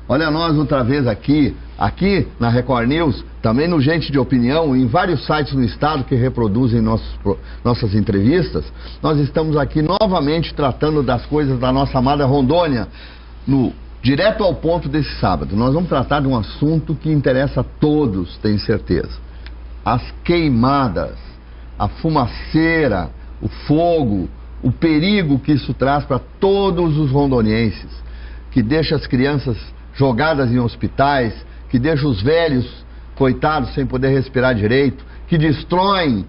Olha nós outra vez aqui na Record News, também no Gente de Opinião, em vários sites no estado que reproduzem nossas entrevistas. Nós estamos aqui novamente tratando das coisas da nossa amada Rondônia, direto ao ponto desse sábado. Nós vamos tratar de um assunto que interessa a todos, tenho certeza. As queimadas, a fumaceira, o fogo, o perigo que isso traz para todos os rondonienses, que deixa as crianças jogadas em hospitais, que deixa os velhos, coitados, sem poder respirar direito, que destroem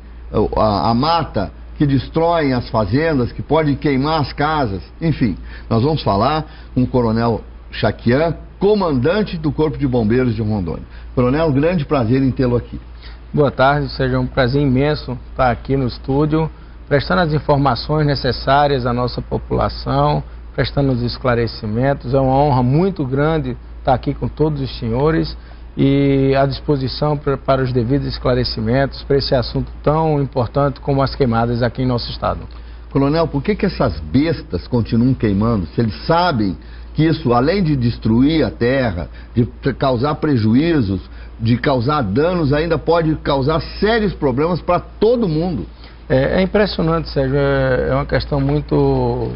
a mata, que destroem as fazendas, que podem queimar as casas. Enfim, nós vamos falar com o Coronel Chaquian, comandante do Corpo de Bombeiros de Rondônia. Coronel, um grande prazer em tê-lo aqui. Boa tarde, seja um prazer imenso estar aqui no estúdio, prestando as informações necessárias à nossa população, prestando os esclarecimentos. É uma honra muito grande estar aqui com todos os senhores e à disposição para os devidos esclarecimentos para esse assunto tão importante como as queimadas aqui em nosso estado. Coronel, por que essas bestas continuam queimando? Se eles sabem que isso, além de destruir a terra, de causar prejuízos, de causar danos, ainda pode causar sérios problemas para todo mundo. É impressionante, Sérgio, é uma questão muito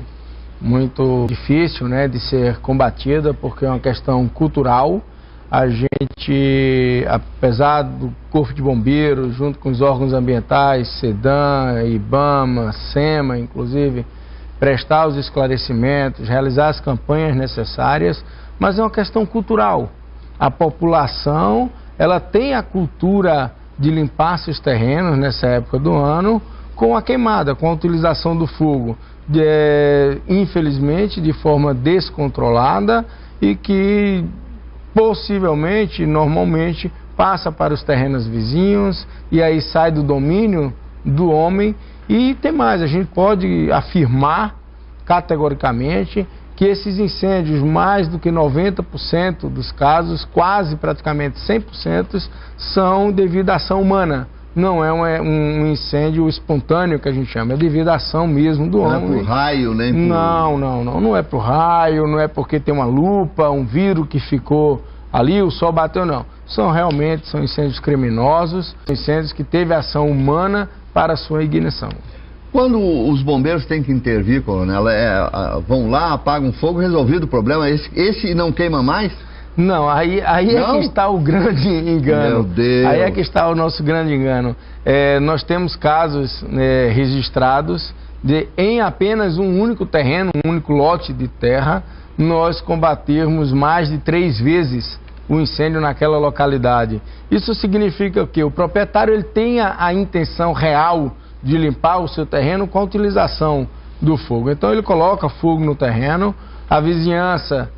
difícil, né, de ser combatida, porque é uma questão cultural. A gente, apesar do Corpo de Bombeiros, junto com os órgãos ambientais, SEDAM, IBAMA, SEMA, inclusive, prestar os esclarecimentos, realizar as campanhas necessárias, mas é uma questão cultural. A população, ela tem a cultura de limpar seus terrenos nessa época do ano com a queimada, com a utilização do fogo, infelizmente de forma descontrolada e que possivelmente, normalmente, passa para os terrenos vizinhos e aí sai do domínio do homem. E tem mais, a gente pode afirmar categoricamente que esses incêndios, mais do que 90% dos casos, quase praticamente 100%, são devido à ação humana. Não é um incêndio espontâneo que a gente chama, é devido à ação mesmo do homem. Não é por raio, nem por... Não é por raio, não é porque tem uma lupa, um vírus que ficou ali, o sol bateu, não. São incêndios criminosos, incêndios que teve ação humana para a sua ignição. Quando os bombeiros têm que intervir, coronel, vão lá, apagam fogo, resolvido o problema, esse não queima mais? Não, aí é que está o grande engano. Meu Deus. Aí é que está o nosso grande engano. Nós temos casos registrados de em apenas um único terreno, um único lote de terra, nós combatermos mais de 3 vezes o incêndio naquela localidade. Isso significa que o proprietário ele tenha a intenção real de limpar o seu terreno com a utilização do fogo. Então ele coloca fogo no terreno, a vizinhança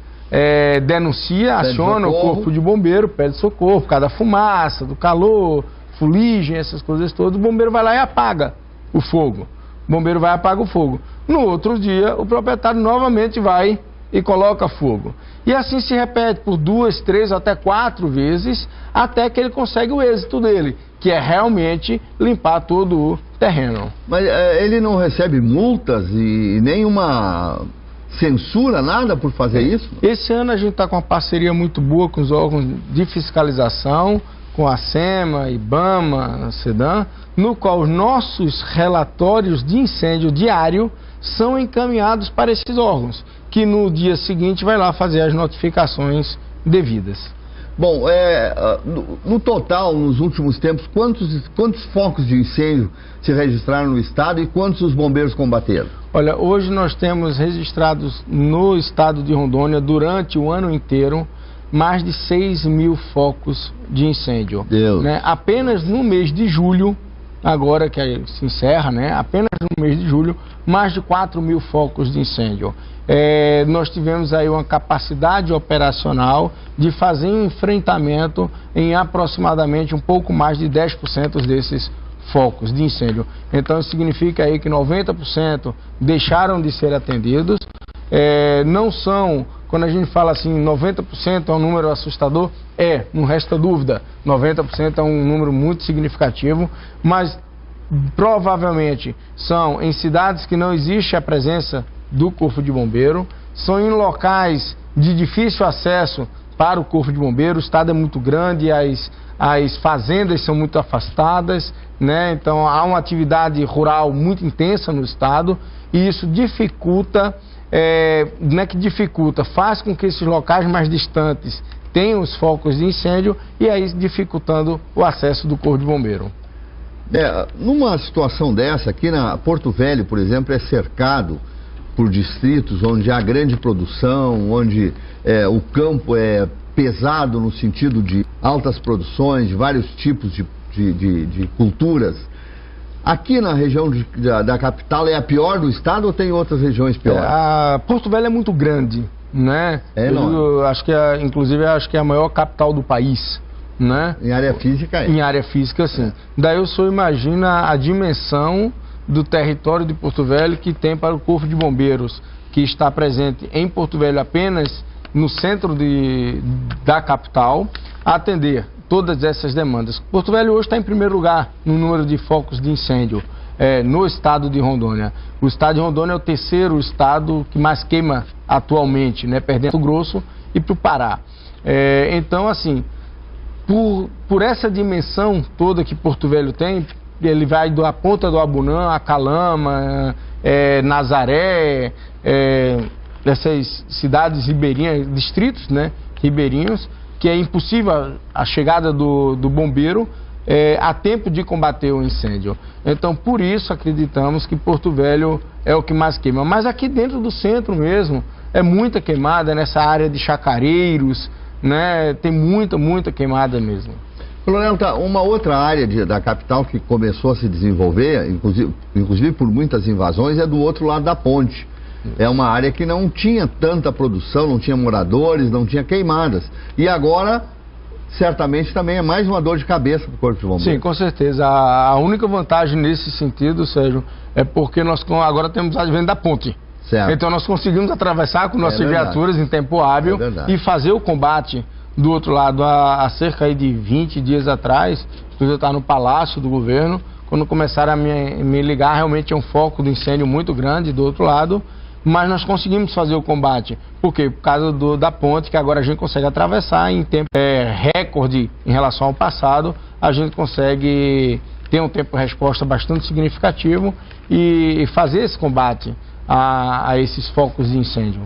denuncia, aciona o corpo de bombeiro, pede socorro por causa da fumaça, do calor, fuligem, essas coisas todas. O bombeiro vai lá e apaga o fogo. O bombeiro vai e apaga o fogo. No outro dia, o proprietário novamente vai e coloca fogo. E assim se repete por 2, 3, até 4 vezes, até que ele consegue o êxito dele, que é realmente limpar todo o terreno. Mas ele não recebe multas e nenhuma censura, nada por fazer isso? Esse ano a gente está com uma parceria muito boa com os órgãos de fiscalização, com a SEMA, IBAMA, a SEDAM, no qual os nossos relatórios de incêndio diário são encaminhados para esses órgãos, que no dia seguinte vai lá fazer as notificações devidas. Bom, no total, nos últimos tempos, quantos focos de incêndio se registraram no estado e quantos os bombeiros combateram? Olha, hoje nós temos registrados no estado de Rondônia, durante o ano inteiro, mais de 6.000 focos de incêndio. Né? Apenas no mês de julho, agora que se encerra, né? Apenas no mês de julho, mais de 4.000 focos de incêndio. Nós tivemos aí uma capacidade operacional de fazer um enfrentamento em aproximadamente um pouco mais de 10% desses focos de incêndio. Então isso significa aí que 90% deixaram de ser atendidos. Não são, quando a gente fala assim, 90% é um número assustador, não resta dúvida, 90% é um número muito significativo, mas provavelmente são em cidades que não existe a presença do Corpo de Bombeiro, são em locais de difícil acesso para o Corpo de Bombeiros. O estado é muito grande, as fazendas são muito afastadas, né? Então há uma atividade rural muito intensa no estado e isso dificulta, não é que dificulta, faz com que esses locais mais distantes tenham os focos de incêndio e aí dificultando o acesso do Corpo de Bombeiro. Numa situação dessa, aqui na Porto Velho, por exemplo, é cercado por distritos onde há grande produção, onde o campo é pesado no sentido de altas produções, de vários tipos de culturas. Aqui na região da capital é a pior do estado ou tem outras regiões piores? A Porto Velho é muito grande, né? Eu acho que inclusive acho que é a maior capital do país, né? Em área física é. Em área física, sim. Daí o senhor imagina a dimensão do território de Porto Velho que tem para o Corpo de Bombeiros, que está presente em Porto Velho apenas no centro da capital, a atender todas essas demandas. Porto Velho hoje está em primeiro lugar no número de focos de incêndio no estado de Rondônia. O estado de Rondônia é o terceiro estado que mais queima atualmente, né, perdendo o Grosso e para o Pará. Então, assim, por essa dimensão toda que Porto Velho tem, ele vai da ponta do Abunã, a Calama, Nazaré, essas cidades ribeirinhas, distritos, né, ribeirinhos, que é impossível a chegada do bombeiro a tempo de combater o incêndio. Então, por isso, acreditamos que Porto Velho é o que mais queima. Mas aqui dentro do centro mesmo, é muita queimada, nessa área de Chacareiros, né, tem muita queimada mesmo. Coronel, uma outra área da capital que começou a se desenvolver, inclusive por muitas invasões, é do outro lado da ponte. É uma área que não tinha tanta produção, não tinha moradores, não tinha queimadas. E agora, certamente, também é mais uma dor de cabeça para o Corpo de Bombeiros. Sim, com certeza. A única vantagem nesse sentido, Sérgio, é porque nós agora temos a advento da ponte. Certo. Então nós conseguimos atravessar com nossas viaturas em tempo hábil e fazer o combate do outro lado. Há cerca de 20 dias atrás, eu estava no Palácio do Governo, quando começaram a me ligar, realmente é um foco de incêndio muito grande do outro lado, mas nós conseguimos fazer o combate. Por quê? Por causa da ponte, que agora a gente consegue atravessar em tempo recorde em relação ao passado, a gente consegue ter um tempo de resposta bastante significativo e fazer esse combate a esses focos de incêndio.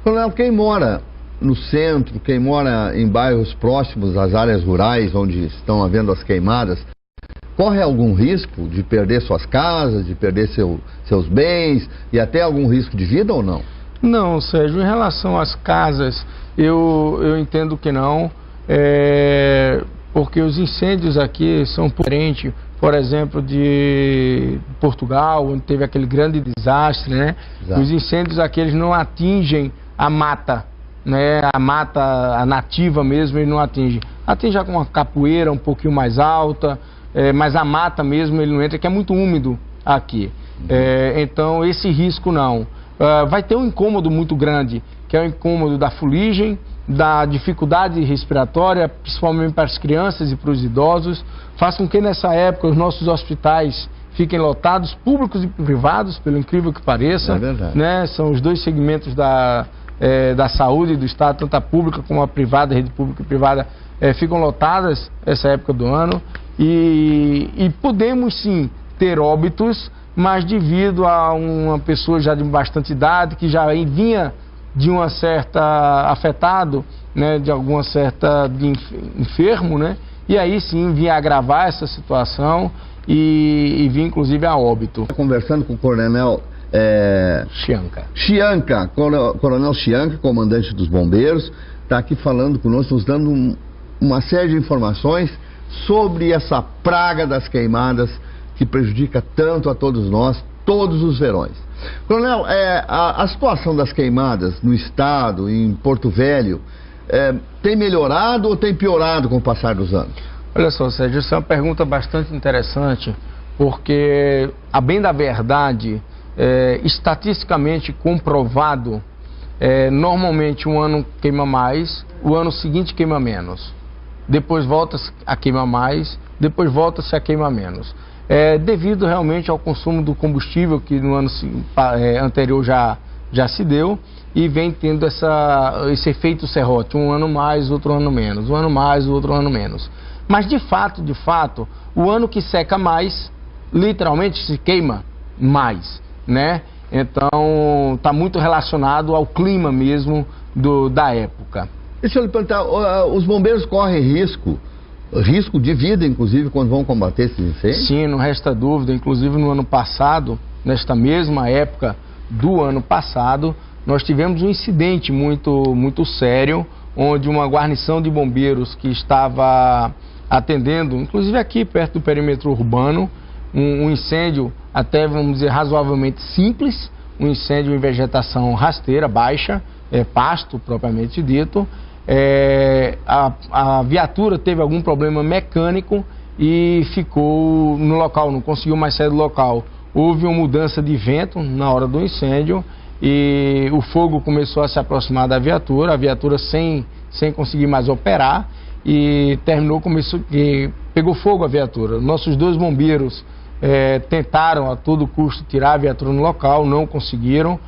Coronel, quem mora no centro, quem mora em bairros próximos às áreas rurais onde estão havendo as queimadas, corre algum risco de perder suas casas, de perder seus bens e até algum risco de vida ou não? Não, Sérgio, em relação às casas, eu entendo que não, porque os incêndios aqui são diferentes, por exemplo, de Portugal, onde teve aquele grande desastre, né? Exato. Os incêndios aqui eles não atingem a mata, né? A mata, a nativa mesmo, ele não atinge. Atinge com uma capoeira um pouquinho mais alta, mas a mata mesmo ele não entra, que é muito úmido aqui. Então esse risco não. Vai ter um incômodo muito grande, que é o incômodo da fuligem, da dificuldade respiratória, principalmente para as crianças e para os idosos. Faz com que nessa época os nossos hospitais fiquem lotados, públicos e privados, pelo incrível que pareça. É verdade. Né? São os dois segmentos da saúde do Estado, tanto a pública como a privada, a rede pública e privada, ficam lotadas essa época do ano. E podemos sim ter óbitos, mas devido a uma pessoa já de bastante idade, que já vinha de uma certa afetado, né, de alguma certa enfermo, né, e aí sim vinha agravar essa situação e vinha inclusive a óbito. Conversando com o Coronel Chianca, Coronel Chianca, comandante dos bombeiros, está aqui falando conosco, nos dando uma série de informações sobre essa praga das queimadas que prejudica tanto a todos nós, todos os verões. Coronel, a situação das queimadas no estado, em Porto Velho, tem melhorado ou tem piorado com o passar dos anos? Olha só, Sérgio, isso é uma pergunta bastante interessante, porque, a bem da verdade, estatisticamente comprovado, normalmente um ano queima mais, o ano seguinte queima menos. Depois volta a queimar mais, depois volta-se a queimar menos. Devido realmente ao consumo do combustível, que no ano anterior já já se deu e vem tendo esse efeito serrote, um ano mais, outro ano menos, um ano mais, outro ano menos. Mas de fato, o ano que seca mais, literalmente se queima mais, né? Então está muito relacionado ao clima mesmo da época. Deixa eu lhe perguntar, os bombeiros correm risco de vida, inclusive, quando vão combater esses incêndios? Sim, não resta dúvida. Inclusive no ano passado, nesta mesma época do ano passado, nós tivemos um incidente muito sério, onde uma guarnição de bombeiros que estava atendendo, inclusive aqui perto do perímetro urbano, um incêndio até, vamos dizer, razoavelmente simples, um incêndio em vegetação rasteira, baixa, pasto propriamente dito. A viatura teve algum problema mecânico e ficou no local, não conseguiu mais sair do local. Houve uma mudança de vento na hora do incêndio e o fogo começou a se aproximar da viatura, a viatura sem conseguir mais operar, e pegou fogo a viatura. Nossos 2 bombeiros tentaram a todo custo tirar a viatura no local, não conseguiram,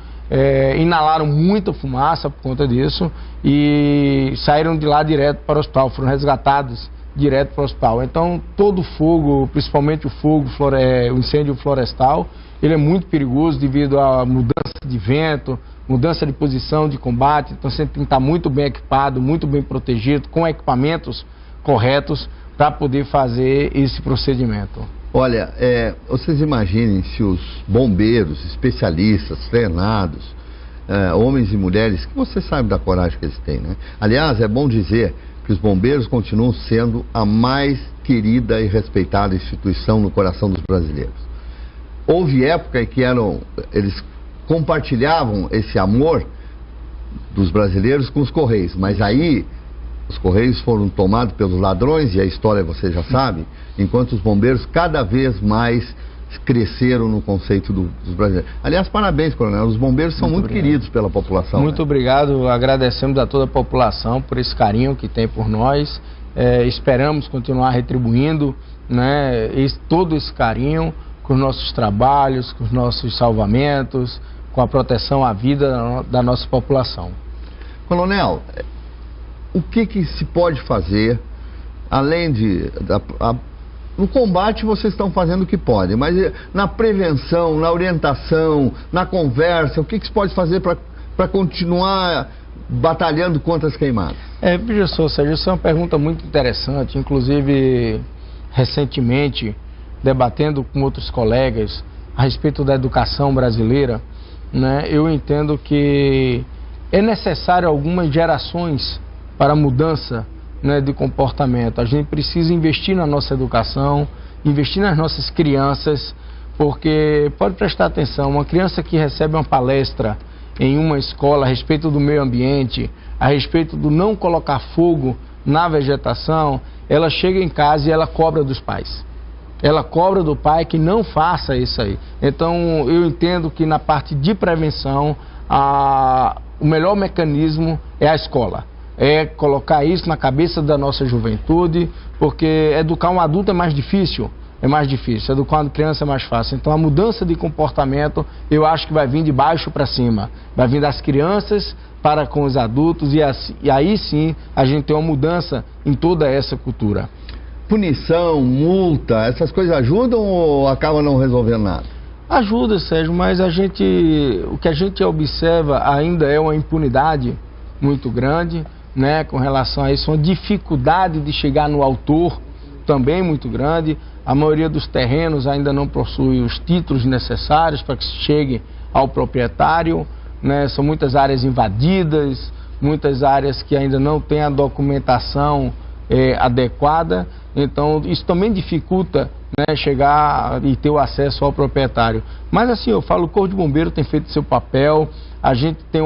inalaram muita fumaça por conta disso e saíram de lá direto para o hospital, foram resgatados direto para o hospital. Então todo fogo, principalmente o incêndio florestal, ele é muito perigoso devido à mudança de vento, mudança de posição de combate. Então você tem que estar muito bem equipado, muito bem protegido, com equipamentos corretos para poder fazer esse procedimento. Olha, vocês imaginem se os bombeiros, especialistas, treinados, homens e mulheres, que você sabe da coragem que eles têm, né? Aliás, é bom dizer que os bombeiros continuam sendo a mais querida e respeitada instituição no coração dos brasileiros. Houve época em que eles compartilhavam esse amor dos brasileiros com os Correios, mas aí os Correios foram tomados pelos ladrões, e a história você já sabe, enquanto os bombeiros cada vez mais cresceram no conceito dos brasileiros. Aliás, parabéns, coronel, os bombeiros são muito queridos pela população. Muito obrigado, agradecemos a toda a população por esse carinho que tem por nós, esperamos continuar retribuindo, né, todo esse carinho com os nossos trabalhos, com os nossos salvamentos, com a proteção à vida da nossa população. Coronel, o que se pode fazer, além no combate vocês estão fazendo o que podem, mas na prevenção, na orientação, na conversa, o que se pode fazer para continuar batalhando contra as queimadas? Veja só, Sérgio, isso é uma pergunta muito interessante. Inclusive, recentemente, debatendo com outros colegas a respeito da educação brasileira, né, eu entendo que é necessário algumas gerações para a mudança, né, de comportamento. A gente precisa investir na nossa educação, investir nas nossas crianças, porque, pode prestar atenção, uma criança que recebe uma palestra em uma escola a respeito do meio ambiente, a respeito do não colocar fogo na vegetação, ela chega em casa e ela cobra dos pais. Ela cobra do pai que não faça isso aí. Então, eu entendo que na parte de prevenção, o melhor mecanismo é a escola. É colocar isso na cabeça da nossa juventude, porque educar um adulto é mais difícil, educar uma criança é mais fácil. Então a mudança de comportamento, eu acho que vai vir de baixo para cima, vai vir das crianças para com os adultos, e aí sim a gente tem uma mudança em toda essa cultura. Punição, multa, essas coisas ajudam ou acaba não resolvendo nada? Ajuda, Sérgio, mas o que a gente observa ainda é uma impunidade muito grande, né, com relação a isso, uma dificuldade de chegar no autor também muito grande. A maioria dos terrenos ainda não possui os títulos necessários para que se chegue ao proprietário, né, são muitas áreas invadidas, muitas áreas que ainda não têm a documentação adequada, então isso também dificulta, né, chegar e ter o acesso ao proprietário. Mas assim, eu falo, o Corpo de Bombeiro tem feito seu papel, a gente tem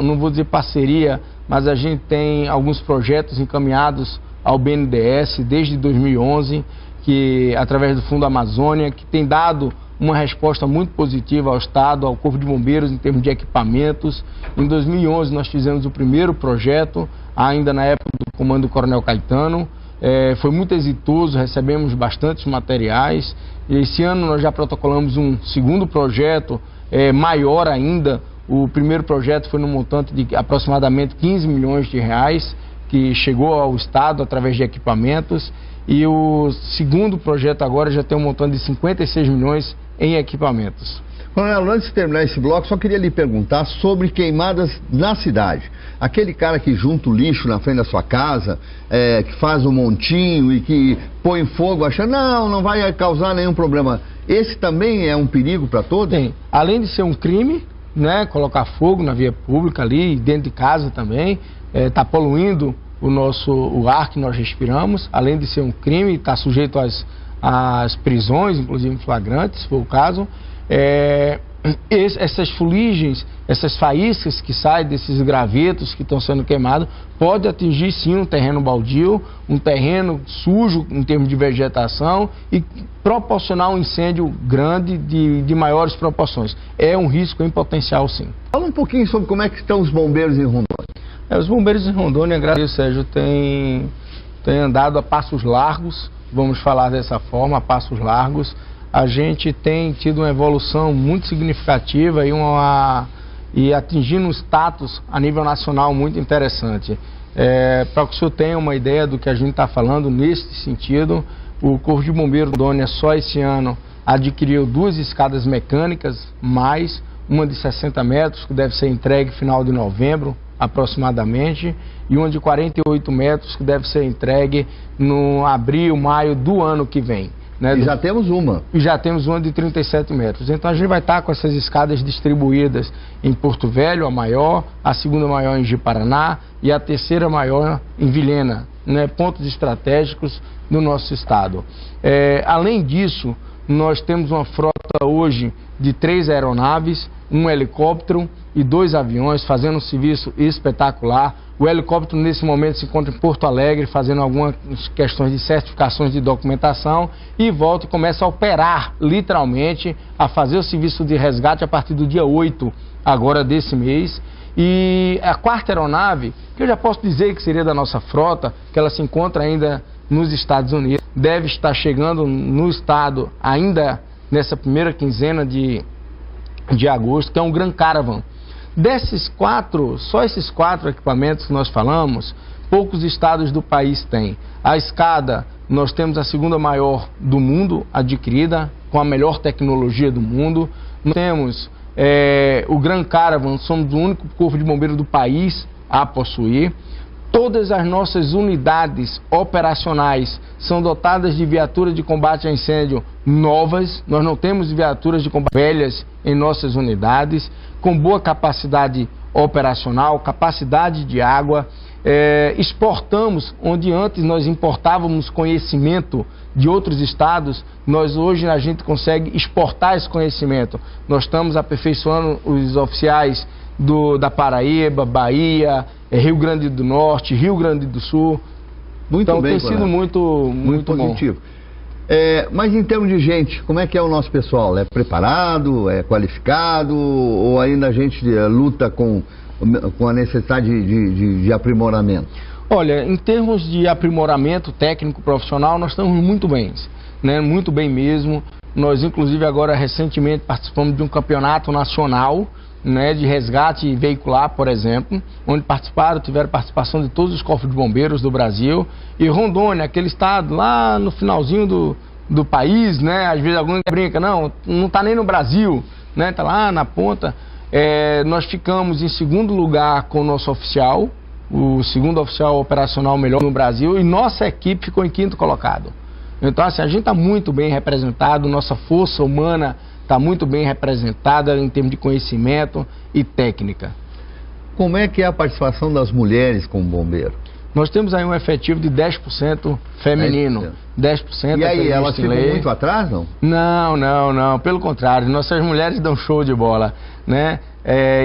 não vou dizer parceria, mas a gente tem alguns projetos encaminhados ao BNDES desde 2011, que através do Fundo Amazônia, que tem dado uma resposta muito positiva ao Estado, ao Corpo de Bombeiros em termos de equipamentos. Em 2011 nós fizemos o primeiro projeto, ainda na época do comando do Coronel Caetano, foi muito exitoso, recebemos bastantes materiais, e esse ano nós já protocolamos um segundo projeto, maior ainda, O primeiro projeto foi no montante de aproximadamente 15 milhões de reais, que chegou ao Estado através de equipamentos. E o segundo projeto agora já tem um montante de 56 milhões em equipamentos. Coronel, antes de terminar esse bloco, só queria lhe perguntar sobre queimadas na cidade. Aquele cara que junta o lixo na frente da sua casa, que faz um montinho e que põe fogo achando, não vai causar nenhum problema. Esse também é um perigo para todos? Tem. Além de ser um crime, né, colocar fogo na via pública ali, dentro de casa também, está poluindo o ar que nós respiramos, além de ser um crime, está sujeito às prisões, inclusive flagrantes, se for o caso. Essas fuligens, essas faíscas que saem desses gravetos que estão sendo queimados, pode atingir sim um terreno baldio, um terreno sujo em termos de vegetação e proporcionar um incêndio grande de maiores proporções. É um risco em potencial, sim. Fala um pouquinho sobre como é que estão os bombeiros em Rondônia. Os bombeiros em Rondônia, graças a Deus, Sérgio, têm andado a passos largos, vamos falar dessa forma, a passos largos. A gente tem tido uma evolução muito significativa e atingindo um status a nível nacional muito interessante. Para que o senhor tenha uma ideia do que a gente está falando nesse sentido, o Corpo de Bombeiros de Rondônia só esse ano adquiriu 2 escadas mecânicas, mais uma de 60 metros, que deve ser entregue final de novembro, aproximadamente, e uma de 48 metros, que deve ser entregue no abril, maio do ano que vem. Né, e já temos uma. E já temos uma de 37 metros. Então a gente vai estar com essas escadas distribuídas em Porto Velho, a maior, a segunda maior em Ji-Paraná e a terceira maior em Vilhena, né, pontos estratégicos do nosso estado. Além disso, nós temos uma frota hoje de 3 aeronaves, um helicóptero e 2 aviões fazendo um serviço espetacular. O helicóptero nesse momento se encontra em Porto Alegre fazendo algumas questões de certificações de documentação e volta e começa a operar literalmente, a fazer o serviço de resgate a partir do dia 8 agora desse mês. E a 4ª aeronave, que eu já posso dizer que seria da nossa frota, que ela se encontra ainda nos Estados Unidos, deve estar chegando no estado ainda nessa primeira quinzena de agosto, que é um Grand Caravan. Desses 4, só esses 4 equipamentos que nós falamos, poucos estados do país têm. A escada, nós temos a segunda maior do mundo adquirida, com a melhor tecnologia do mundo. Nós temos o Grand Caravan, somos o único corpo de bombeiros do país a possuir. Todas as nossas unidades operacionais são dotadas de viaturas de combate a incêndio novas. Nós não temos viaturas de combate velhas em nossas unidades, com boa capacidade operacional, capacidade de água. Exportamos, onde antes nós importávamos conhecimento de outros estados, hoje a gente consegue exportar esse conhecimento. Nós estamos aperfeiçoando os oficiais da Paraíba, Bahia, Rio Grande do Norte, Rio Grande do Sul. Então tem sido muito positivo. Mas em termos de gente, como é que é o nosso pessoal? É preparado, é qualificado ou ainda a gente luta com a necessidade de aprimoramento? Olha, em termos de aprimoramento técnico profissional, nós estamos muito bem, né? Muito bem mesmo. Nós, inclusive, agora recentemente participamos de um campeonato nacional, né, de resgate veicular, por exemplo, onde tiveram participação de todos os corpos de bombeiros do Brasil. E Rondônia, aquele estado lá no finalzinho do país, né, às vezes alguém brinca, não está nem no Brasil, né, está lá na ponta. Nós ficamos em segundo lugar com o nosso oficial, o segundo oficial operacional melhor no Brasil, e nossa equipe ficou em 5º colocado. Então, assim, a gente está muito bem representado, nossa força humana está muito bem representada em termos de conhecimento e técnica. Como é que é a participação das mulheres como bombeiro? Nós temos aí um efetivo de 10% feminino. 10%. E aí, elas ficam muito atrás, não? Não. Pelo contrário, nossas mulheres dão show de bola, né?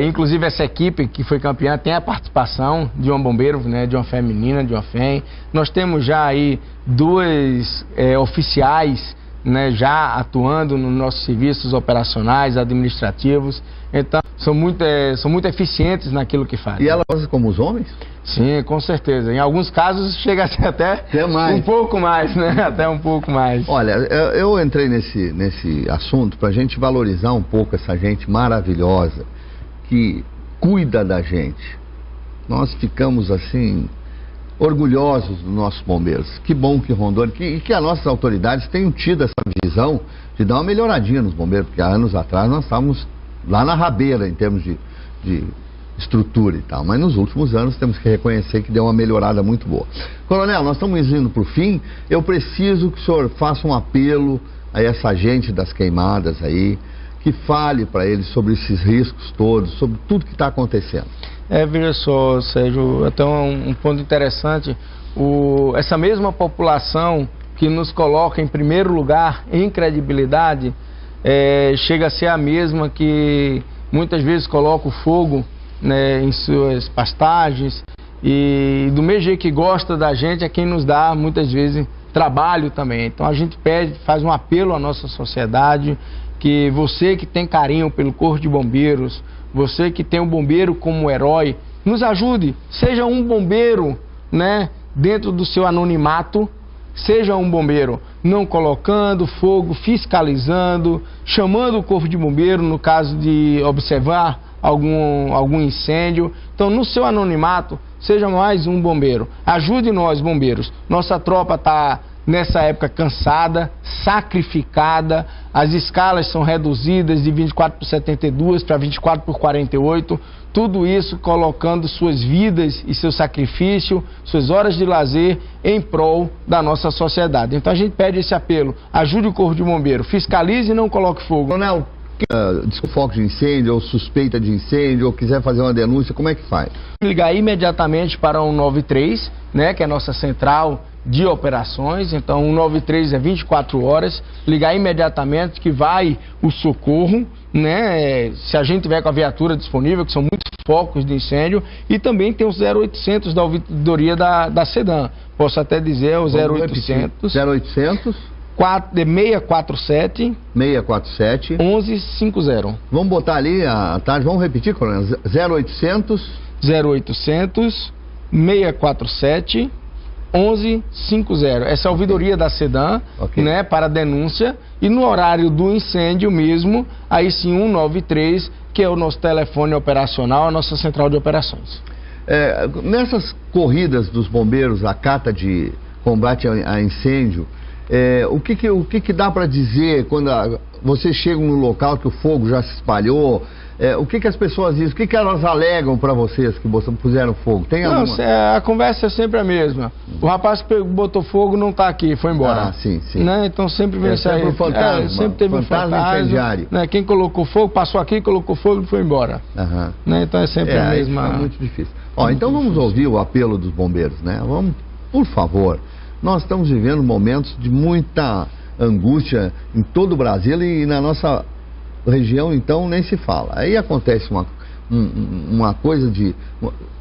Inclusive essa equipe que foi campeã tem a participação de um bombeiro, né, de uma feminina, de uma FEM. Nós temos já aí 2 oficiais, né, já atuando nos nossos serviços operacionais, administrativos. Então, são muito eficientes naquilo que fazem. E elas fazem como os homens? Sim, com certeza. Em alguns casos chega a ser até mais. Um pouco mais, né? Até um pouco mais. Olha, eu entrei nesse assunto para a gente valorizar um pouco essa gente maravilhosa que cuida da gente. Nós ficamos assim orgulhosos dos nossos bombeiros. Que bom que Rondônia, que as nossas autoridades tenham tido essa visão de dar uma melhoradinha nos bombeiros, porque há anos atrás nós estávamos lá na rabeira em termos de estrutura e tal, mas nos últimos anos temos que reconhecer que deu uma melhorada muito boa. Coronel, nós estamos indo para o fim, eu preciso que o senhor faça um apelo a essa gente das queimadas aí, que fale para eles sobre esses riscos todos, sobre tudo que está acontecendo. Veja só, Sérgio, até um ponto interessante, essa mesma população que nos coloca em primeiro lugar em credibilidade, chega a ser a mesma que muitas vezes coloca o fogo, né, em suas pastagens, e do mesmo jeito que gosta da gente é quem nos dá muitas vezes trabalho também. Então a gente faz um apelo à nossa sociedade, que você que tem carinho pelo Corpo de Bombeiros, você que tem o bombeiro como herói, nos ajude, seja um bombeiro, né, dentro do seu anonimato, seja um bombeiro não colocando fogo, fiscalizando, chamando o Corpo de Bombeiro no caso de observar algum incêndio. Então, no seu anonimato, seja mais um bombeiro. Ajude nós, bombeiros. Nossa tropa está, nessa época, cansada, sacrificada. As escalas são reduzidas de 24/72 para 24/48. Tudo isso colocando suas vidas e seu sacrifício, suas horas de lazer em prol da nossa sociedade. Então a gente pede esse apelo, ajude o Corpo de Bombeiro, fiscalize e não coloque fogo. Coronel, foco de incêndio ou suspeita de incêndio ou quiser fazer uma denúncia, como é que faz? Ligar imediatamente para 193, né, que é a nossa central de operações. Então 193 é 24 horas, ligar imediatamente que vai o socorro, né, se a gente tiver com a viatura disponível, que são muitos focos de incêndio, e também tem o 0800 da ouvidoria da SEDAM. Posso até dizer o 0800 647 1150. Vamos botar ali a tarde, vamos repetir, coronel? 0800 647 1150. Essa é a ouvidoria da SEDAM, né, para denúncia, e no horário do incêndio mesmo, aí sim 193, que é o nosso telefone operacional, a nossa central de operações. Nessas corridas dos bombeiros, a cata de combate a incêndio, o que dá para dizer quando vocês chegam no local que o fogo já se espalhou? O que as pessoas dizem? O que elas alegam para vocês que puseram fogo? Tem alguma? Não, a conversa é sempre a mesma. O rapaz que botou fogo não está aqui, foi embora. Ah, sim. Né? Então sempre vem sempre um fantasma. Sempre teve um fantasma incendiário. Né? Quem colocou fogo, passou aqui, colocou fogo e foi embora. Né? Então é sempre a mesma. É muito difícil. Então vamos ouvir o apelo dos bombeiros, né? Vamos, por favor. Nós estamos vivendo momentos de muita angústia em todo o Brasil e na nossa região, então, nem se fala. Aí acontece uma coisa de...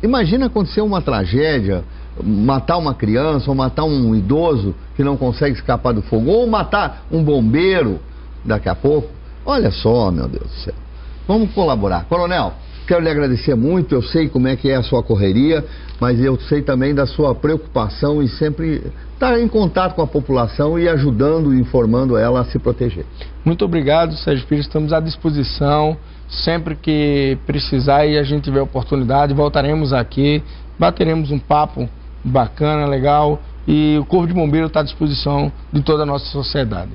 Imagina acontecer uma tragédia, matar uma criança ou matar um idoso que não consegue escapar do fogo, ou matar um bombeiro daqui a pouco. Olha só, meu Deus do céu. Vamos colaborar. Coronel, quero lhe agradecer muito, eu sei como é que é a sua correria, mas eu sei também da sua preocupação e sempre estar em contato com a população e ajudando e informando ela a se proteger. Muito obrigado, Sérgio Pires, estamos à disposição, sempre que precisar e a gente tiver oportunidade, voltaremos aqui, bateremos um papo bacana, legal, e o Corpo de Bombeiro está à disposição de toda a nossa sociedade.